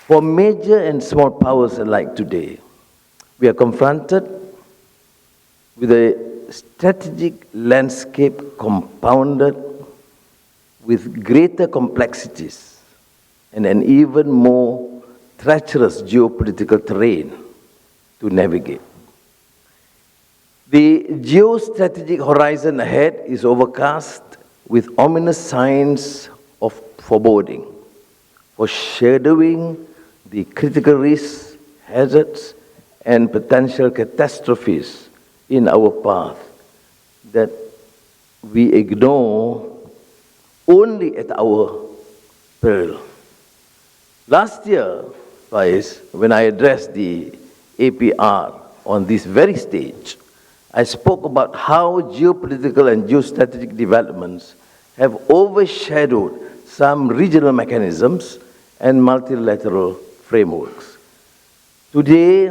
For major and small powers alike today, we are confronted with a strategic landscape compounded with greater complexities and an even more treacherous geopolitical terrain to navigate. The geostrategic horizon ahead is overcast with ominous signs of foreboding, foreshadowing the critical risks, hazards, and potential catastrophes in our path that we ignore only at our peril. Last year, when I addressed the APR on this very stage, I spoke about how geopolitical and geostrategic developments have overshadowed some regional mechanisms and multilateral frameworks. Today,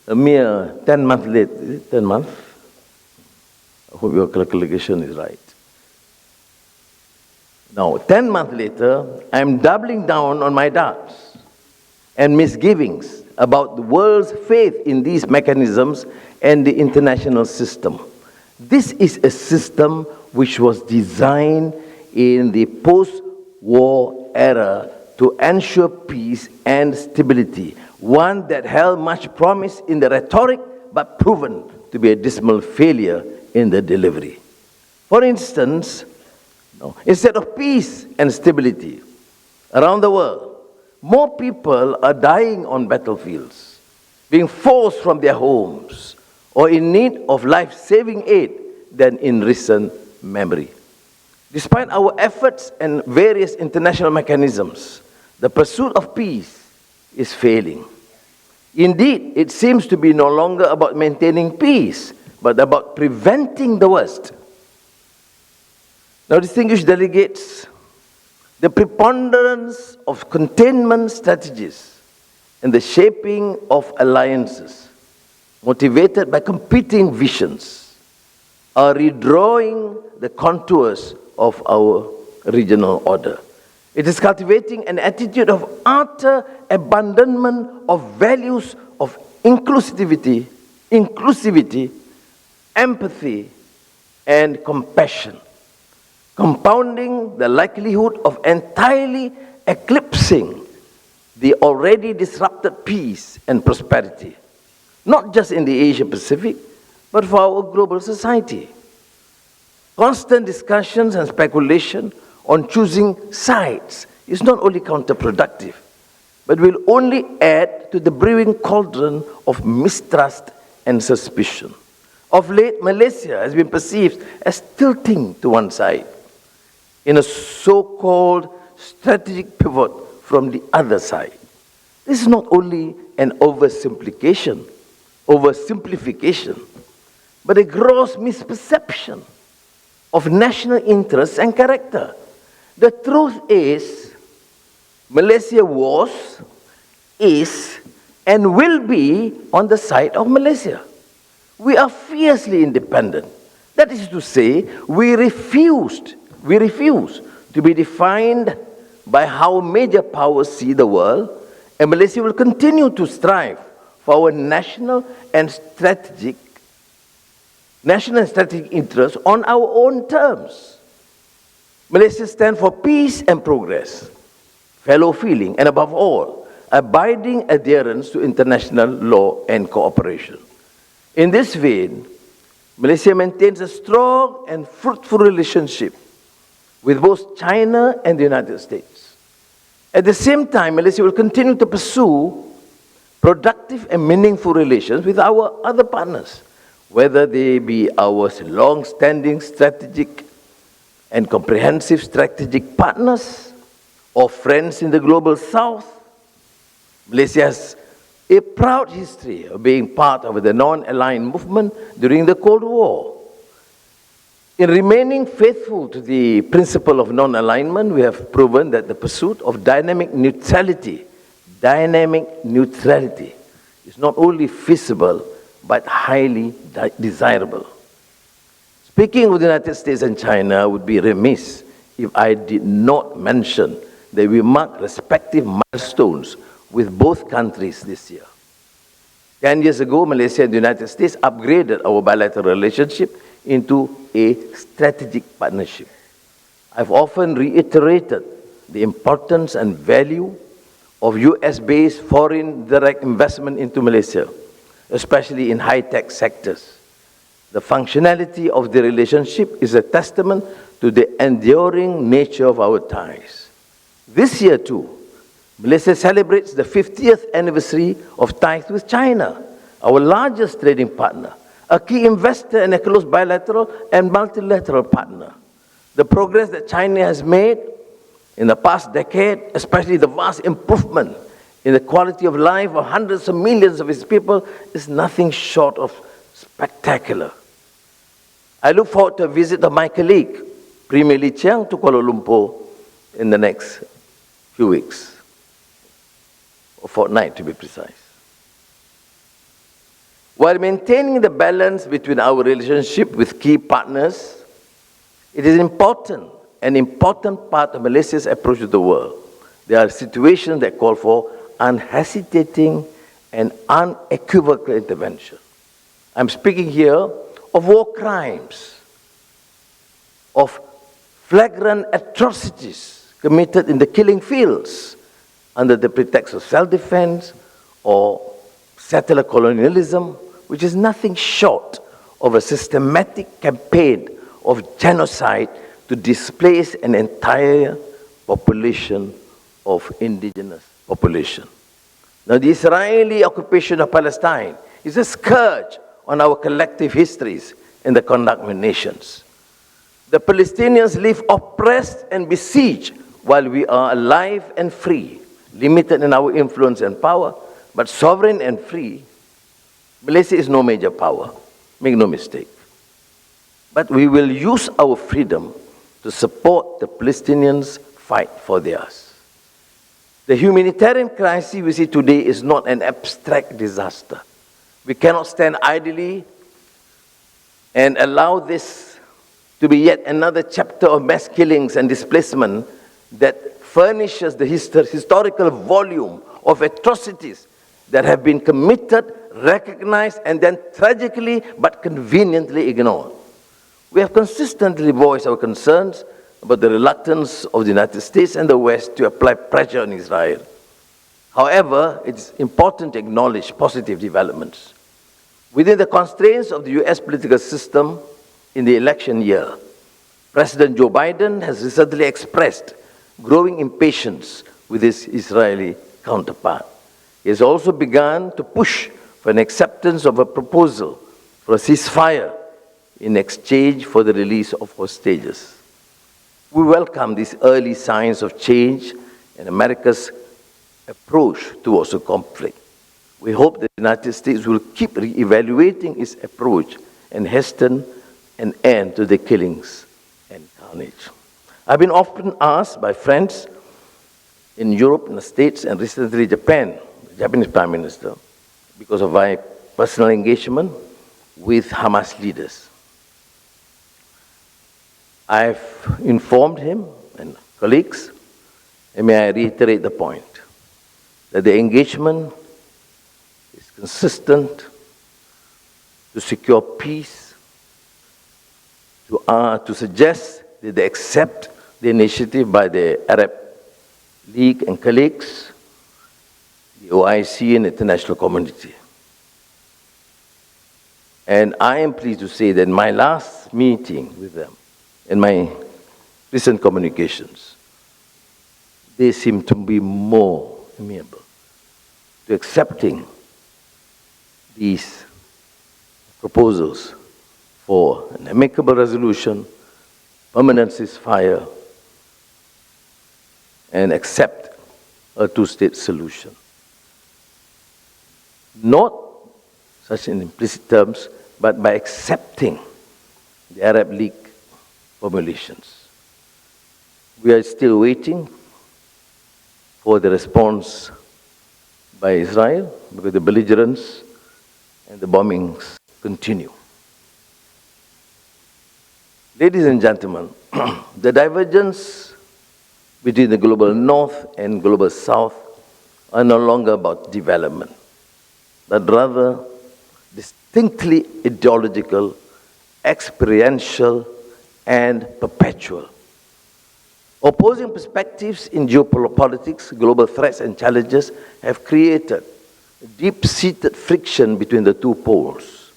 a mere 10 months later, 10 months? I hope your calculation is right. Now, 10 months later, I'm doubling down on my doubts and misgivings about the world's faith in these mechanisms and the international system. This is a system which was designed in the post-war era to ensure peace and stability, one that held much promise in the rhetoric but proven to be a dismal failure in the delivery. For instance, instead of peace and stability around the world, more people are dying on battlefields, being forced from their homes, or in need of life-saving aid than in recent memory. Despite our efforts and various international mechanisms, the pursuit of peace is failing. Indeed, it seems to be no longer about maintaining peace, but about preventing the worst. Now, distinguished delegates, the preponderance of containment strategies and the shaping of alliances motivated by competing visions are redrawing the contours of our regional order. It is cultivating an attitude of utter abandonment of values of inclusivity, empathy, and compassion, compounding the likelihood of entirely eclipsing the already disrupted peace and prosperity, not just in the Asia-Pacific, but for our global society. Constant discussions and speculation on choosing sides is not only counterproductive, but will only add to the brewing cauldron of mistrust and suspicion. Of late, Malaysia has been perceived as tilting to one side in a so-called strategic pivot from the other side. This is not only an oversimplification, but a gross misperception of national interests and character. The truth is, Malaysia was, is, and will be on the side of Malaysia. We are fiercely independent. That is to say, we refuse to be defined by how major powers see the world, and Malaysia will continue to strive for our national and strategic interests on our own terms. Malaysia stands for peace and progress, fellow feeling, and above all, abiding adherence to international law and cooperation. In this vein, Malaysia maintains a strong and fruitful relationship with both China and the United States. At the same time, Malaysia will continue to pursue productive and meaningful relations with our other partners, whether they be our long-standing strategic and comprehensive strategic partners or friends in the global south. Malaysia has a proud history of being part of the non-aligned movement during the Cold War. In remaining faithful to the principle of non-alignment, we have proven that the pursuit of dynamic neutrality is not only feasible, but highly desirable. Speaking of the United States and China, I would be remiss if I did not mention that we mark respective milestones with both countries this year. 10 years ago, Malaysia and the United States upgraded our bilateral relationship into a strategic partnership. I've often reiterated the importance and value of US-based foreign direct investment into Malaysia, especially in high-tech sectors. The functionality of the relationship is a testament to the enduring nature of our ties. This year, too, Malaysia celebrates the 50th anniversary of ties with China, our largest trading partner, a key investor and a close bilateral and multilateral partner. The progress that China has made in the past decade, especially the vast improvement in the quality of life of hundreds of millions of its people, is nothing short of spectacular. I look forward to a visit of my colleague, Premier Lee Chiang, to Kuala Lumpur in the next few weeks, or fortnight to be precise. While maintaining the balance between our relationship with key partners, it is an important part of Malaysia's approach to the world. There are situations that call for unhesitating and unequivocal intervention. I'm speaking here of war crimes, of flagrant atrocities committed in the killing fields under the pretext of self-defense or settler colonialism, which is nothing short of a systematic campaign of genocide to displace an entire population of indigenous population. Now, the Israeli occupation of Palestine is a scourge on our collective histories and the conduct of nations. The Palestinians live oppressed and besieged while we are alive and free, limited in our influence and power, but sovereign and free. Malaysia is no major power, make no mistake. But we will use our freedom to support the Palestinians' fight for theirs. The humanitarian crisis we see today is not an abstract disaster. We cannot stand idly and allow this to be yet another chapter of mass killings and displacement that furnishes the historical volume of atrocities that have been committed, recognized, and then tragically but conveniently ignored. We have consistently voiced our concerns about the reluctance of the United States and the West to apply pressure on Israel. However, it is important to acknowledge positive developments. Within the constraints of the US political system in the election year, President Joe Biden has recently expressed growing impatience with his Israeli counterpart. He has also begun to push for an acceptance of a proposal for a ceasefire in exchange for the release of hostages. We welcome these early signs of change in America's approach towards the conflict. We hope the United States will keep re-evaluating its approach and hasten an end to the killings and carnage. I've been often asked by friends in Europe and the States and recently Japan, the Japanese Prime Minister, because of my personal engagement with Hamas leaders. I've informed him and colleagues, and may I reiterate the point, that the engagement is consistent to secure peace, to suggest that they accept the initiative by the Arab League and colleagues, the OIC and the international community. And I am pleased to say that in my last meeting with them, in my recent communications, they seem to be more amenable to accepting these proposals for an amicable resolution, permanent ceasefire, and accept a two-state solution. Not such in implicit terms, but by accepting the Arab League formulations. We are still waiting for the response by Israel because the belligerence and the bombings continue. Ladies and gentlemen, the divergence between the global north and global south are no longer about development, but rather distinctly ideological, experiential, and perpetual. Opposing perspectives in geopolitics, global threats and challenges have created deep-seated friction between the two poles.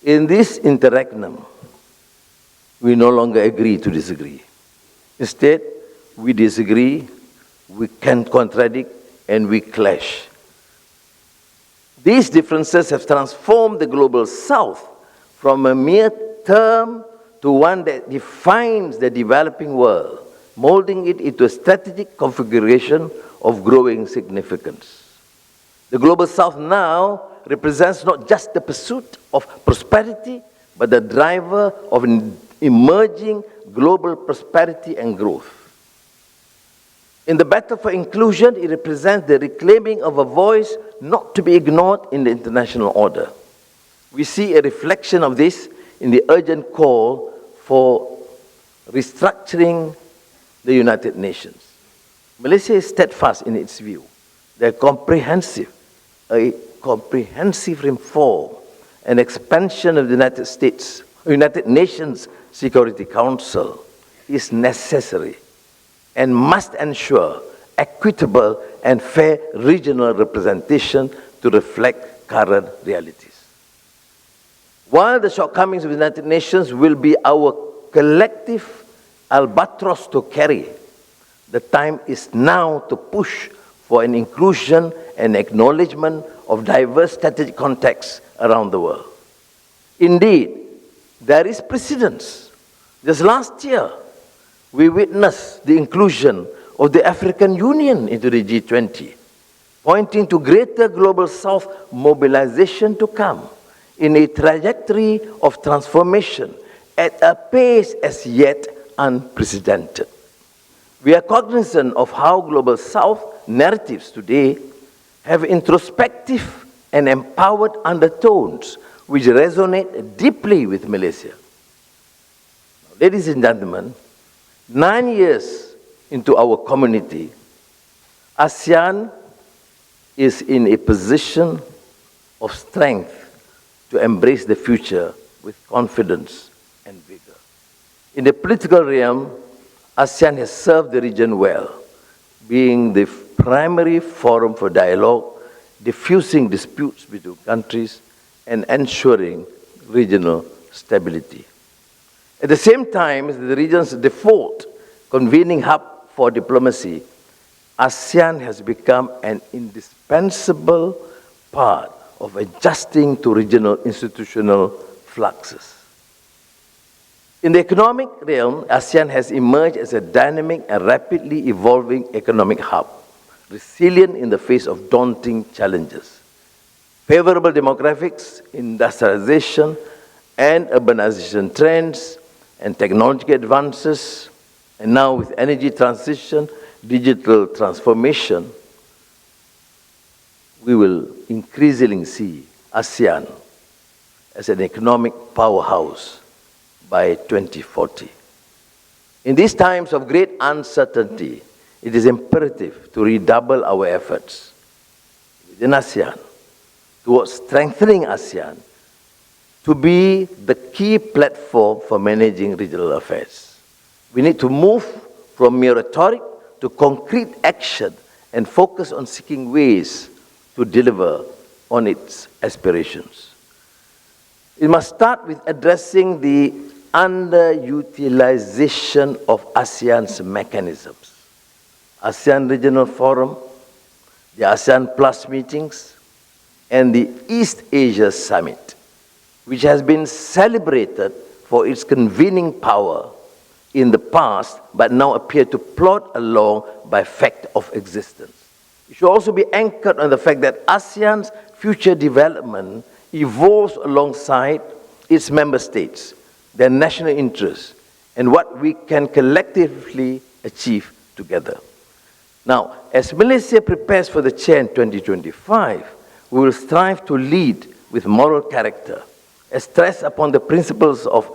In this interregnum, we no longer agree to disagree. Instead, we disagree, we can contradict, and we clash. These differences have transformed the global South from a mere term to one that defines the developing world, molding it into a strategic configuration of growing significance. The global South now represents not just the pursuit of prosperity, but the driver of an emerging global prosperity and growth. In the battle for inclusion, it represents the reclaiming of a voice not to be ignored in the international order. We see a reflection of this in the urgent call for restructuring the United Nations. Malaysia is steadfast in its view that a comprehensive reform and expansion of the United Nations Security Council is necessary and must ensure equitable and fair regional representation to reflect current realities. While the shortcomings of the United Nations will be our collective albatross to carry, the time is now to push for an inclusion and acknowledgement of diverse strategic contexts around the world. Indeed, there is precedence. Just last year, we witnessed the inclusion of the African Union into the G20, pointing to greater global South mobilization to come in a trajectory of transformation at a pace as yet unprecedented. We are cognizant of how global South narratives today have introspective and empowered undertones which resonate deeply with Malaysia. Ladies and gentlemen, 9 years into our community, ASEAN is in a position of strength to embrace the future with confidence and vigor. In the political realm, ASEAN has served the region well, being the primary forum for dialogue, diffusing disputes between countries, and ensuring regional stability. At the same time, as the region's default convening hub for diplomacy, ASEAN has become an indispensable part of adjusting to regional institutional fluxes. In the economic realm, ASEAN has emerged as a dynamic and rapidly evolving economic hub, resilient in the face of daunting challenges. Favorable demographics, industrialization, and urbanization trends, and technological advances, and now with energy transition, digital transformation, we will increasingly see ASEAN as an economic powerhouse by 2040. In these times of great uncertainty, it is imperative to redouble our efforts within ASEAN towards strengthening ASEAN to be the key platform for managing regional affairs. We need to move from mere rhetoric to concrete action and focus on seeking ways to deliver on its aspirations. It must start with addressing the underutilization of ASEAN's mechanisms. ASEAN Regional Forum, the ASEAN Plus meetings, and the East Asia Summit, which has been celebrated for its convening power in the past, but now appear to plod along by fact of existence. It should also be anchored on the fact that ASEAN's future development evolves alongside its member states, their national interests, and what we can collectively achieve together. Now, as Malaysia prepares for the chair in 2025, we will strive to lead with moral character, as stressed upon the principles of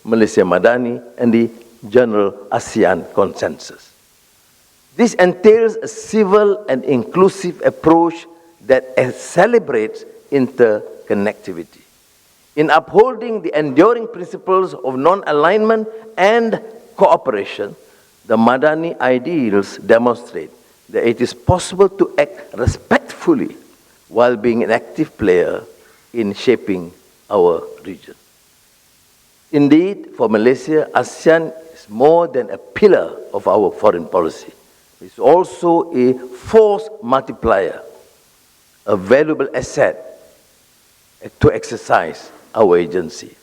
Malaysia Madani and the general ASEAN consensus. This entails a civil and inclusive approach that celebrates interconnectivity. In upholding the enduring principles of non-alignment and cooperation, the Madani ideals demonstrate that it is possible to act respectfully while being an active player in shaping our region. Indeed, for Malaysia, ASEAN is more than a pillar of our foreign policy. It's also a force multiplier, a valuable asset to exercise our agency.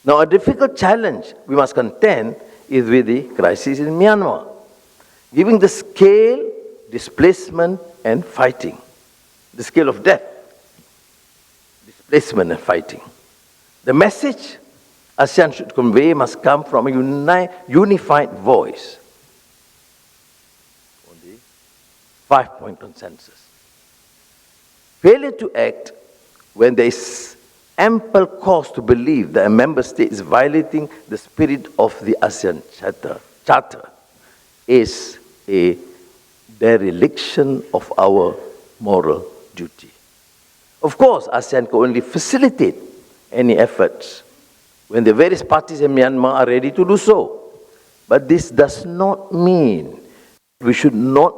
Now, a difficult challenge we must contend is with the crisis in Myanmar, given the scale, displacement, and fighting, the scale of death, displacement, and fighting. The message ASEAN should convey must come from a unified voice on the 5-point consensus. Failure to act when there is ample cause to believe that a member state is violating the spirit of the ASEAN Charter is a dereliction of our moral duty. Of course, ASEAN can only facilitate any efforts when the various parties in Myanmar are ready to do so. But this does not mean we should not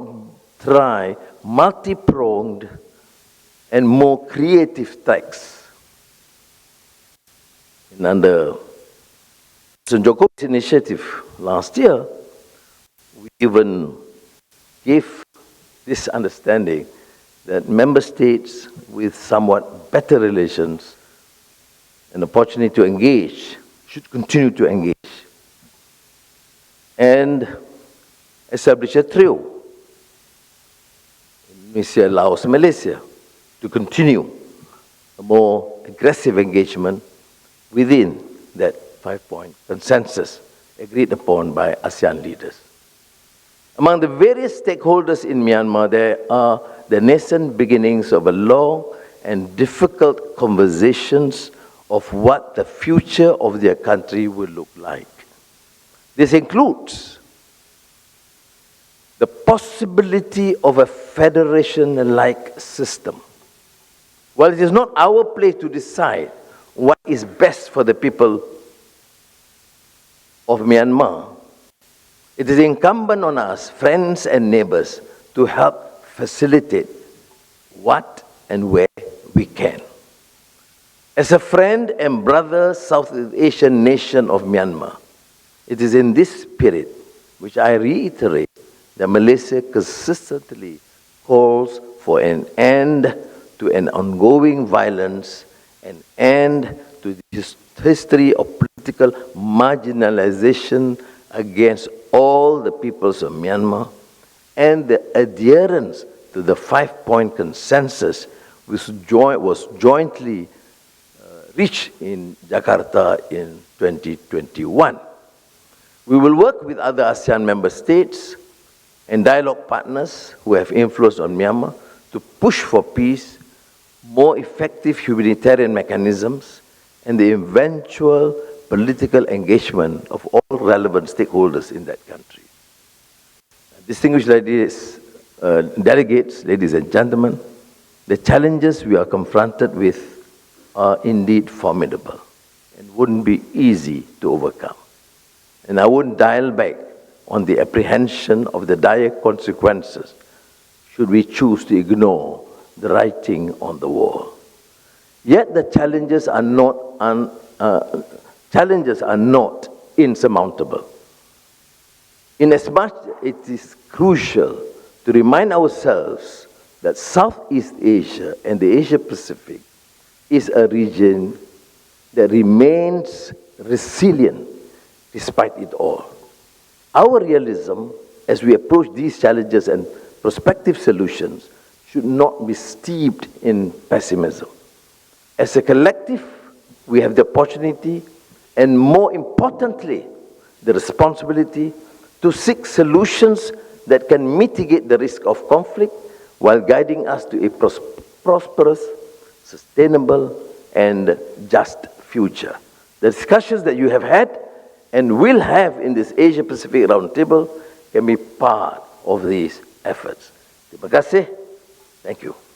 try multi-pronged and more creative tracks. And under President Jokowi's initiative last year, we even gave this understanding that member states with somewhat better relations an opportunity to engage should continue to engage and establish a trio in Indonesia, Laos, and Malaysia to continue a more aggressive engagement within that 5-point consensus agreed upon by ASEAN leaders. Among the various stakeholders in Myanmar, there are the nascent beginnings of a long and difficult conversations of what the future of their country will look like. This includes the possibility of a federation-like system. While it is not our place to decide what is best for the people of Myanmar, it is incumbent on us, friends and neighbors, to help facilitate what and where we can. As a friend and brother Southeast Asian nation of Myanmar, it is in this spirit which I reiterate that Malaysia consistently calls for an end to an ongoing violence, an end to this history of political marginalization against all the peoples of Myanmar, and the adherence to the 5-point consensus which was jointly reached in Jakarta in 2021. We will work with other ASEAN member states and dialogue partners who have influence on Myanmar to push for peace, more effective humanitarian mechanisms, and the eventual political engagement of all relevant stakeholders in that country. Distinguished delegates, ladies and gentlemen, the challenges we are confronted with are indeed formidable and wouldn't be easy to overcome. And I wouldn't dial back on the apprehension of the dire consequences should we choose to ignore the writing on the wall. Yet the challenges are not insurmountable. Inasmuch it is crucial to remind ourselves that Southeast Asia and the Asia Pacific is a region that remains resilient despite it all. Our realism as we approach these challenges and prospective solutions should not be steeped in pessimism. As a collective, we have the opportunity and, more importantly, the responsibility to seek solutions that can mitigate the risk of conflict while guiding us to a prosperous, sustainable, and just future. The discussions that you have had and will have in this Asia-Pacific Roundtable can be part of these efforts. Terima kasih. Thank you.